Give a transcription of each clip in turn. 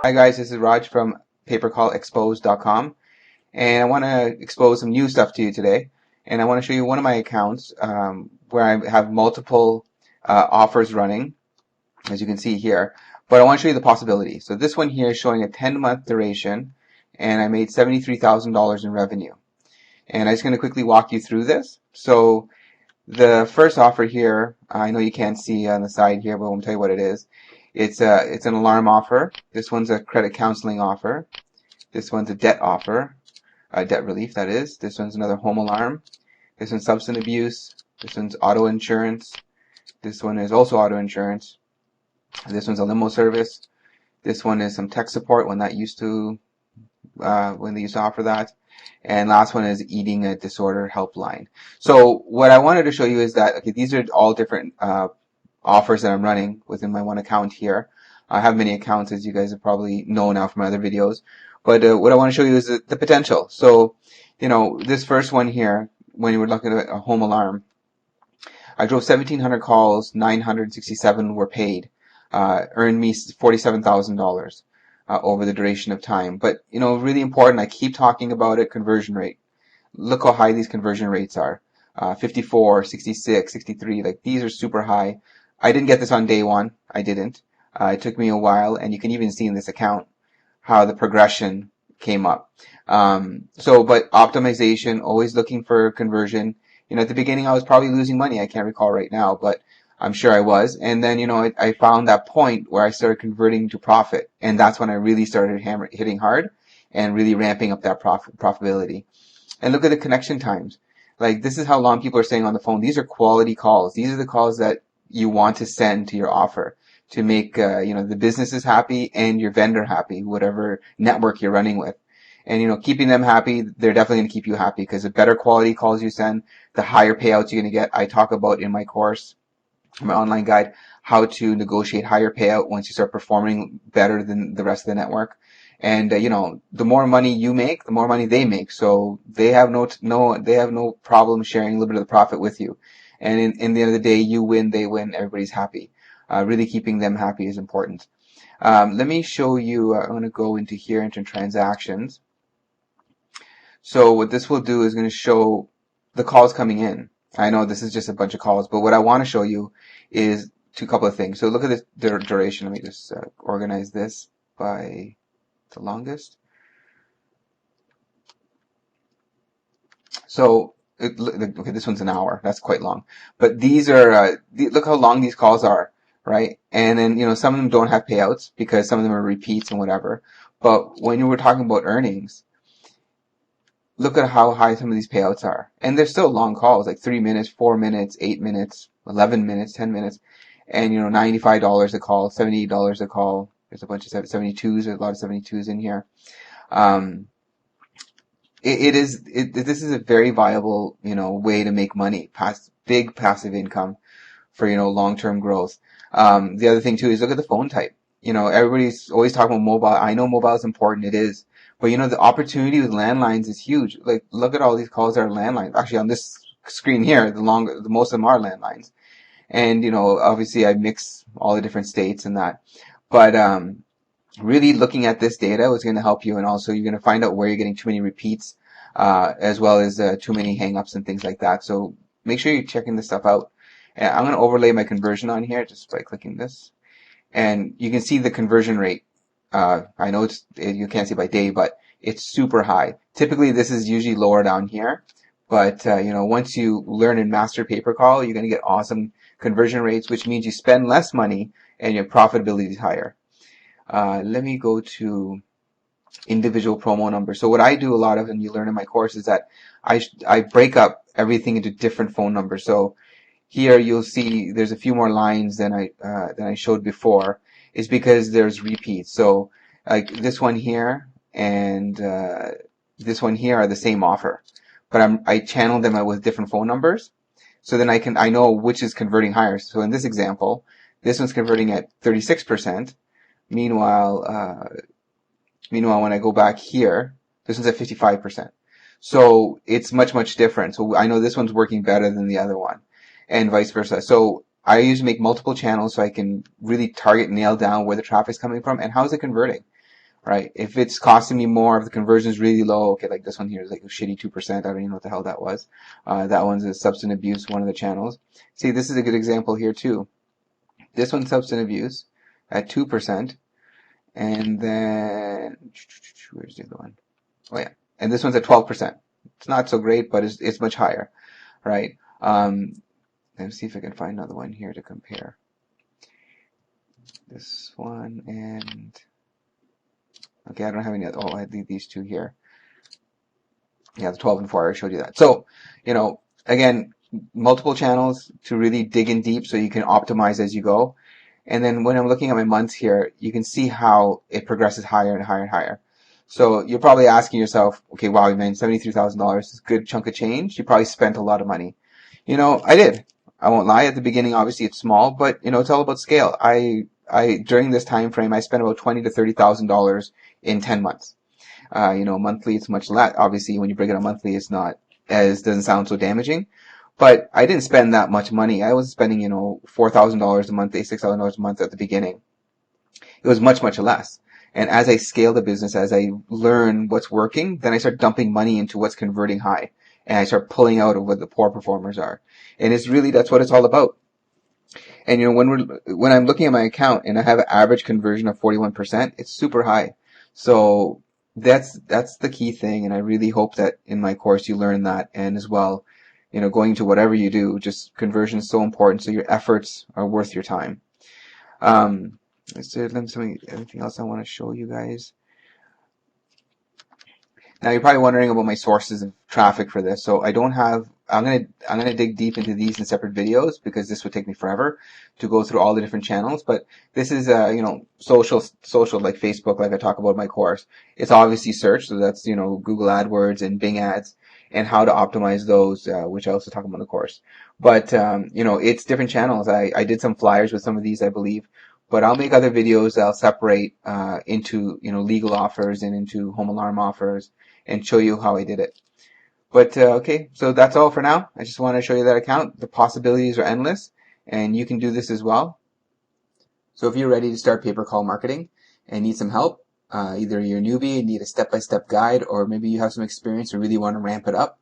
Hi guys, this is Raj from papercallexposed.com, and I want to expose some new stuff to you today. And I want to show you one of my accounts where I have multiple offers running, as you can see here. But I want to show you the possibility. So this one here is showing a 10-month duration, and I made $73,000 in revenue. And I'm just going to quickly walk you through this. So the first offer here, I know you can't see on the side here, but I'm going to tell you what it is. It's an alarm offer. This one's a credit counseling offer. This one's a debt offer, debt relief, that is. This one's another home alarm. This one's substance abuse. This one's auto insurance. This one is also auto insurance. This one's a limo service. This one is some tech support when they used to offer that. And last one is eating a disorder helpline. So what I wanted to show you is that, okay, these are all different offers that I'm running within my one account here. I have many accounts, as you guys have probably know now from my other videos. But what I want to show you is the potential. So, you know, this first one here, when you were looking at a home alarm, I drove 1,700 calls, 967 were paid, earned me $47,000 over the duration of time. But, you know, really important, I keep talking about it, conversion rate. Look how high these conversion rates are. 54, 66, 63, like these are super high. I didn't get this on day one. I didn't. It took me a while, and you can even see in this account how the progression came up. But optimization, always looking for conversion. You know, at the beginning I was probably losing money. I can't recall right now, but I'm sure I was. And then, you know, I found that point where I started converting to profit, and that's when I really started hitting hard and really ramping up that profitability. And look at the connection times. Like, this is how long people are staying on the phone. These are quality calls. These are the calls that you want to send to your offer to make, you know, the businesses happy and your vendor happy, whatever network you're running with. And, you know, keeping them happy, they're definitely going to keep you happy, because the better quality calls you send, the higher payouts you're going to get. I talk about in my course, my online guide, how to negotiate higher payout once you start performing better than the rest of the network. And you know, the more money you make, the more money they make. So they have no problem sharing a little bit of the profit with you. And in the end of the day, you win, they win, everybody's happy. Really keeping them happy is important. Let me show you. I'm going to go into here into transactions. So what this will do is going to show the calls coming in. I know this is just a bunch of calls, but what I want to show you is a couple of things. So look at this duration. Let me just organize this by the longest. So okay, this one's an hour. That's quite long. But these are look how long these calls are, right? And then, you know, some of them don't have payouts because some of them are repeats and whatever. But when you were talking about earnings, look at how high some of these payouts are. And they're still long calls, like 3 minutes, 4 minutes, 8 minutes, 11 minutes, 10 minutes. And, you know, $95 a call, $78 a call. There's a bunch of 72s. There's a lot of 72s in here. This is a very viable, you know, way to make money. Big passive income for, you know, long-term growth. The other thing too is look at the phone type. You know, everybody's always talking about mobile. I know mobile is important. It is. But, you know, the opportunity with landlines is huge. Like, look at all these calls that are landlines. Actually, on this screen here, the most of them are landlines. And, you know, obviously I mix all the different states and that. But, really looking at this data is going to help you. And also you're going to find out where you're getting too many repeats, as well as, too many hangups and things like that. So make sure you're checking this stuff out. And I'm going to overlay my conversion on here just by clicking this. And you can see the conversion rate. I know you can't see by day, but it's super high. Typically, this is usually lower down here. But, you know, once you learn and master pay per call, you're going to get awesome conversion rates, which means you spend less money and your profitability is higher. Let me go to individual promo numbers. So what I do a lot of, and you learn in my course, is that I break up everything into different phone numbers. So here you'll see there's a few more lines than I showed before. Is because there's repeats. So like this one here and this one here are the same offer, but I channel them with different phone numbers. So then I know which is converting higher. So in this example, this one's converting at 36%. Meanwhile, when I go back here, this one's at 55%. So it's much different. So I know this one's working better than the other one, and vice versa. So I usually make multiple channels so I can really target, nail down where the traffic's coming from and how is it converting. right? If it's costing me more, if the conversion is really low, okay, like this one here is like a shitty 2%. I don't even know what the hell that was. That one's a substance abuse, one of the channels. See, this is a good example here too. This one's substance abuse at 2%. And then, where's the other one? Oh yeah. And this one's at 12%. It's not so great, but it's much higher, right? Let's see if I can find another one here to compare. This one and, okay, I don't have any other, oh, I have these two here. Yeah, the 12 and 4, I showed you that. So, you know, again, multiple channels to really dig in deep so you can optimize as you go. And then when I'm looking at my months here, you can see how it progresses higher and higher and higher. So you're probably asking yourself, okay, wow, man, $73,000 is a good chunk of change. You probably spent a lot of money. You know, I did. I won't lie. At the beginning, obviously, it's small, but you know, it's all about scale. During this time frame, I spent about $20,000 to $30,000 in 10 months. You know, monthly, it's much less. Obviously, when you break it up monthly, it's not doesn't sound so damaging. But I didn't spend that much money. I was spending, you know, $4,000 a month, $6,000 a month at the beginning. It was much, much less. And as I scale the business, as I learn what's working, then I start dumping money into what's converting high. And I start pulling out of what the poor performers are. And it's really, that's what it's all about. And you know, when I'm looking at my account and I have an average conversion of 41%, it's super high. So that's the key thing. And I really hope that in my course you learn that. And as well, you know, going to whatever you do, just conversion is so important. So your efforts are worth your time. Is there anything else I want to show you guys? Now you're probably wondering about my sources of traffic for this. So I don't have, I'm gonna dig deep into these in separate videos because this would take me forever to go through all the different channels. But this is, you know, social like Facebook, like I talk about in my course. It's obviously search, so that's, you know, Google AdWords and Bing ads and how to optimize those, which I also talk about in the course. But, you know, it's different channels. I did some flyers with some of these, I believe. But I'll make other videos that I'll separate into, you know, legal offers and into home alarm offers and show you how I did it. But okay, so that's all for now. I just want to show you that account. The possibilities are endless, and you can do this as well. So if you're ready to start pay-per-call marketing and need some help, either you're a newbie and need a step-by-step guide, or maybe you have some experience and really want to ramp it up,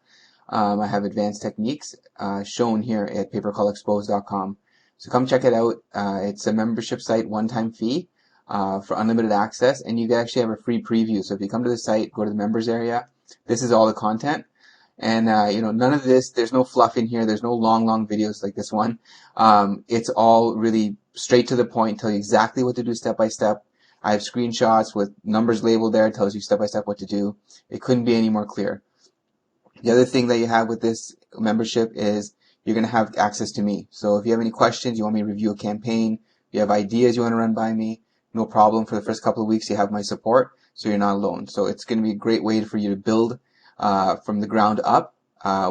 I have advanced techniques shown here at paypercallexposed.com. So come check it out. It's a membership site, one-time fee for unlimited access, and you can actually have a free preview. So if you come to the site, go to the members area, this is all the content. And, you know, none of this, there's no fluff in here. There's no long videos like this one. It's all really straight to the point, tell you exactly what to do step by step. I have screenshots with numbers labeled there. It tells you step by step what to do. It couldn't be any more clear. The other thing that you have with this membership is you're going to have access to me. So if you have any questions, you want me to review a campaign, you have ideas you want to run by me, no problem. For the first couple of weeks, you have my support, so you're not alone. So it's going to be a great way for you to build from the ground up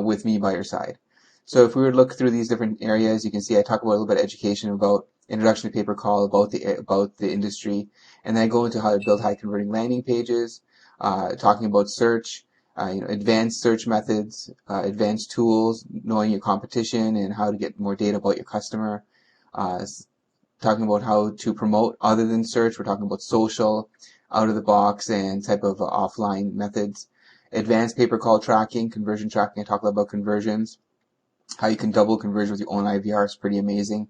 with me by your side. So if we were to look through these different areas, you can see I talk about a little bit of education about introduction to pay-per-call, about the industry, and then I go into how to build high converting landing pages, talking about search, you know, advanced search methods, advanced tools, knowing your competition and how to get more data about your customer, talking about how to promote other than search. We're talking about social, out of the box, and type of offline methods. Advanced pay-per-call tracking, conversion tracking. I talk a lot about conversions. How you can double conversion with your own IVR is pretty amazing.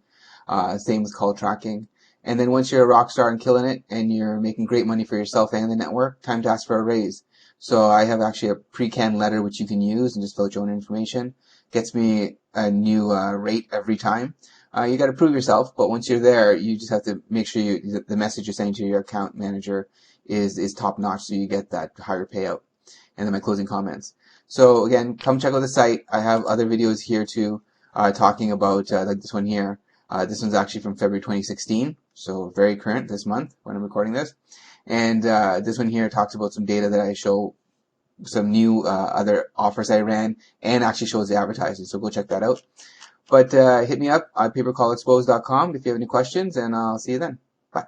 Same with call tracking. And then once you're a rock star and killing it and you're making great money for yourself and the network, time to ask for a raise. So I have actually a pre-canned letter which you can use and just fill out your own information. Gets me a new rate every time. You got to prove yourself, but once you're there, you just have to make sure the message you're sending to your account manager is top notch, so you get that higher payout. And then my closing comments. So again, come check out the site. I have other videos here too, talking about like this one here. This one's actually from February 2016, so very current this month when I'm recording this. And this one here talks about some data that I show, some new other offers I ran, and actually shows the advertising. So go check that out. But hit me up at paypercallexposed.com if you have any questions, and I'll see you then. Bye.